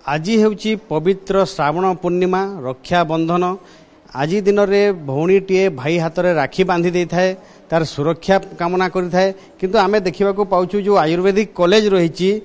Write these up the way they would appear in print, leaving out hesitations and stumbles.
आज हेउची पवित्र श्रावण पूर्णिमा रक्षाबंधन। आज दिन में भौणीटीए भाई हाथ में राखी बांधि दे थाए तार सुरक्षा कामना करिथाए। किंतु आमे देखिबा को पाउछु जो आयुर्वेदिक कॉलेज रही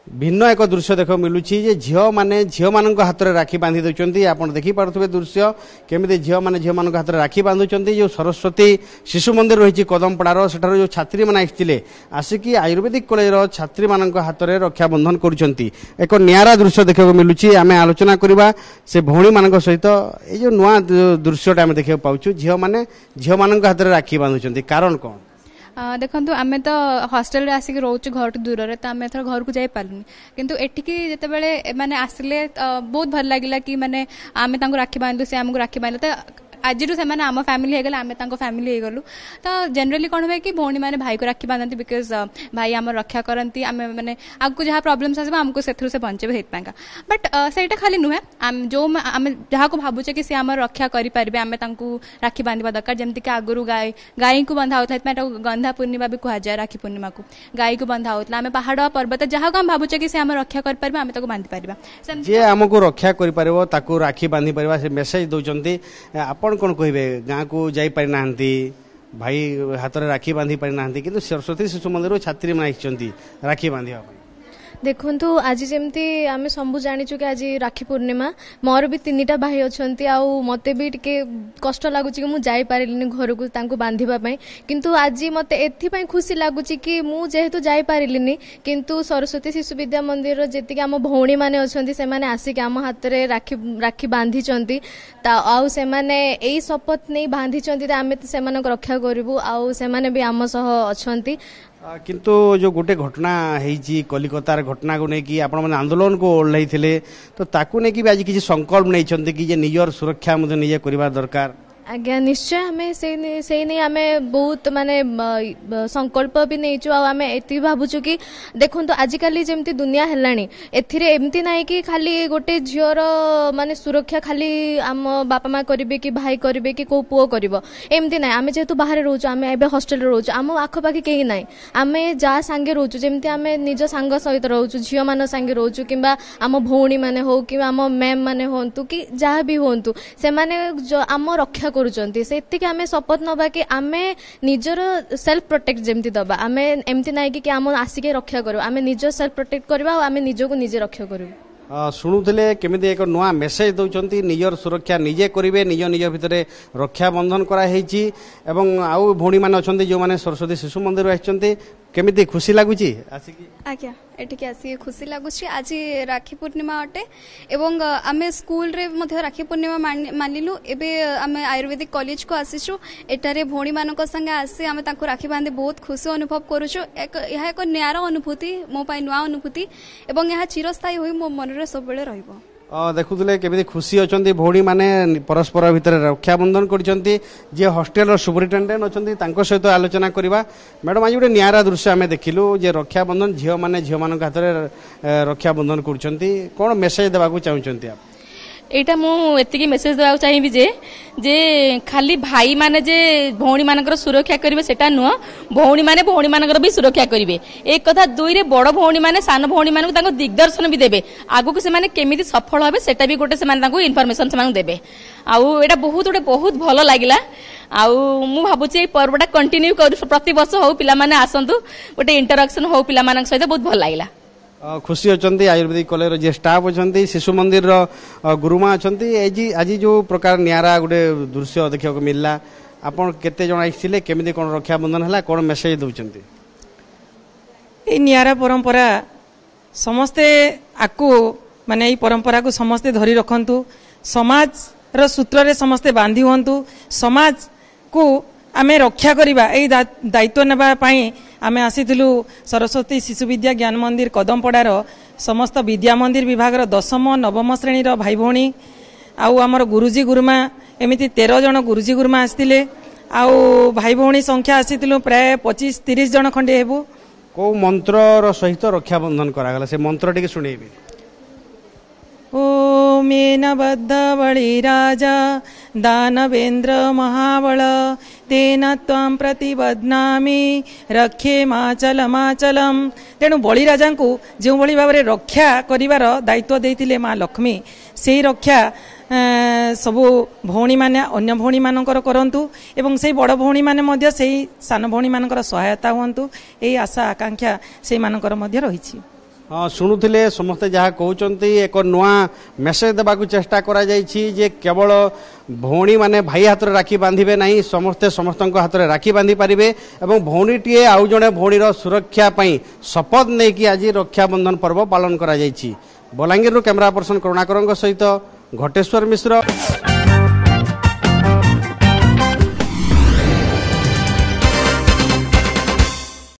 भिन्न एक दृश्य देख मिलूँ जे झील मैंने झील मान हाथ में राखी बांधि दौरान आप देखिपे दृश्य केमी झील मैंने झील मान हाथ में राखी बांधुंट। जो सरस्वती शिशु मंदिर रही कदमपड़ार सेठार जो छात्री मैंने आसते आसिकी आयुर्वेदिक कॉलेज छात्री मान हाथ में रक्षाबंधन करुँच। एक नियारा दृश्य देखा मिलूँ। आम आलोचना करवा से भौणी मान सहित ये जो नुआ दृश्यटा आम देखा पाचु झील मैंने झील मान हाथ में राखी बांधुंट कारण कौन? देखो आम तो हॉस्टेल आसिक रोच घर दूर रे तो आम एथर घर को जाई पालुनी किंतु एठिकी जेतेबेले माने आसिले बहुत भल लागिला कि माने आमे तांको राखी बांधु से आमको राखी बांधले तो आज से आम फैमिली हो गले आम फैमिली हो गलु। तो जनरली कौन हुए कि भौणी मैंने भाई को राखी बांधती बिकज भाई आम रक्षा करती आम मैंने आपको जहाँ प्रॉब्लम्स आसो आमको से बचे हेतु बट सहीटा खाली नुहे जो आम जहाँ को भावुचे कि सी आम रक्षा करें आम राखी बांधा दरकार जमती कि आगुरी गाई को बंधा होता है गंधा पूर्णिमा भी कहुए राखी पूर्णिमा को गाई को बंधा होता आम पहाड़ पर्वत जहाँ को आम भावुचे कि आम रक्षा करें आम बांधि पार जे आमको रक्षा कर राखी बांधि पार से मेसेज दौरान आप कौन कहे गाँव को जाई पारि नाहंती भाई हाथ में राखी बांधि पारि नाहंती किंतु सरस्वती शिशु मंदिर छात्री मैंने राखी बांधिया देखु आज जमती आम सब जाचु कि आज राखी पूर्णिमा मोर भी 3टा भाई अच्छा मत भी टे कष्ट लगुच कि मुझे पारिनी घर को बांधापी किंतु आज मत एपाई खुशी लगुच कि मुझे जापारि किंतु सरस्वती शिशु विद्या मंदिर जी आम भौणी मैंने अच्छा से आसिक आम हाथ में राखी बांधि आई शपथ नहीं बांधि आम से रक्षा करूँ आने भी आम सह अच्छा। किंतु जो गोटे घटना है कलिकतार घटना को लेकिन आपण मैंने आंदोलन को ओह्लई थे तो ताकू लेकिन आज किसी संकल्प नहीं कि निजर सुरक्षा निजे करवा दरकार। आज्ञा निश्चय हमें से नहीं आम बहुत माने संकल्प भी नहीं आम ये भावुचु कि देखो आजिकल जमती दुनिया है एमती ना कि खाली गोटे झीर माने सुरक्षा खाली आम बापा माँ करेंगे कि भाई करेंगे कि को पुओ कर एमती ना आम जेहेतु बाहर रोचु आम ए हॉस्टेल रोचु आम आखपाखि कहीं ना आम जहाँ सांगे रोचु जमती आम निज सांग सहित रोचु झील मान सांगे रोचु कि आम भौणी मैंने हो कि आम मैम मैंने हूँ कि जहाँ भी हूँ से आम रक्षा करुँचे आम शपथ नवा कि आम निजर सेल्फ प्रोटेक्ट जमती दबा आम एमती ना कि आम आसिके रक्षा करूँ आम निज सेल्फ प्रोटेक्ट करवा आम निजको निजे रक्षा करूँ। शुणुले केमिति एक नुआ मेसेज दौरान निजर सुरक्षा निजे करेंगे निज निज भितर रक्षा बंधन कराई आउ भौणी मैंने अच्छा जो मैंने सरस्वती शिशु मंदिर आसते केमिति खुशी लगुच आज्ञा एटिके आसी खुशी लगुच। आज राखी पूर्णिमा अटे एवं आमे स्कूल रे मध्य राखी पूर्णिमा मानिलु एबे आमे आयुर्वेदिक कॉलेज को आसीचु एटारे भौणी मानक संगे आसी आमे तांको राखी बांधे बहुत खुशी अनुभव करूछु। एक न्यारा अनुभूति मो पाई नुआ अनुभूति एवं यह चिरस्थायी होई मो मन रे सब बेले रहइबो। देखुले केमिति खुशी अच्छा भौणी मैंने परस्पर भितर रक्षा बंधन करछंती जे हॉस्टेल सुपरिटेडेंट अच्छा सहित आलोचना करवा। मैडम आज गोटे नियारा दृश्य आम देखिलु जे रक्षा बंधन झील मैंने झील मान हाथ में रक्षा बंधन करछंती कौन मेसेज देवाक चाहते आप? एटा मुझे मेसेज देवाक चाहिए जे खाली भाई माने जे भौणी मानकर सुरक्षा करेंगे सेटा नुह भौणी माने भौणी मानकर भी सुरक्षा करेंगे एक कथा दुई रे बड़ भौणी माने सान भौणी मानक दिग्दर्शन भी देबे आगु से माने केमिति सफल होबे सेटा भी गोटे से इनफॉरमेशन से देबे आउ एटा बहुत भल लागिला आउ मु भाबुची ए पर्वटा कंटिन्यू करू प्रति वर्ष हो पिला माने आसंतु गोटे इंटरेक्शन हो पिला मानक सहित बहुत भल लागिला। खुशी अच्छा आयुर्वेदिक कॉलेज जे स्टाफ अच्छा शिशु मंदिर गुरुमा अच्छा आज जो प्रकार नियारा गोटे दृश्य देखा मिलला आपन केते जण आइसिले केमिति कोन रक्षा बंधन हला कोन मेसेज दउचंती? ए नियारा परंपरा समस्ते आकु माने ए परंपरा को समस्ते धरी रखंतु समाज रो सूत्र रे समस्ते बांधी होंतु समाज को आमे रक्षा करिबा ए दायित्व नेबा पई आमे आसीथिलु सरस्वती शिशु विद्या ज्ञान मंदिर कदमपड़ार समस्त विद्या मंदिर विभाग 10म 9म श्रेणी भाई भौणी आउ आमर गुरुजी गुरुमा एमती 13 जन गुरुजी गुरुमा आसते आउ भाई भौणी संख्या आसीलु प्राय 25-30 जन खंडे हेबु। को मंत्र सहित रक्षाबंधन करागला से मंत्र टिके सुनेबे। ओमेन बद्ध बलिराजा दानवेन्द्र महाबल तेन त्वां प्रतिबध्नामि रक्षे माचलम। तेणु बलिराजा को जो भली भाव रक्षा करिवार दायित्व देइथिले माँ लक्ष्मी से रक्षा सबु भौणी माने अन्य भौणी मानकर करंतु एवं से बड़ भौणी माने मध्य से सान भौणी मानकर सहायता हुंतु एई आशा आकांक्षा से मानकर मध्य रहिछि। हाँ शुणुले समस्ते जहाँ कहते एक नुआ मेसेज देवा चेष्टा करा जाइछि जे केवल भौणी माने भाई हाथ में राखी बांधे ना समस्ते समस्त हाथ में राखी बांधि पारे और भौणी टीए आउ जड़े भौणीर सुरक्षा शपथ नहीं कि आज रक्षाबंधन पर्व पालन करा जाइछि। बलांगीर कैमरा पर्सन करुणाकर सहित घटेश्वर मिश्र।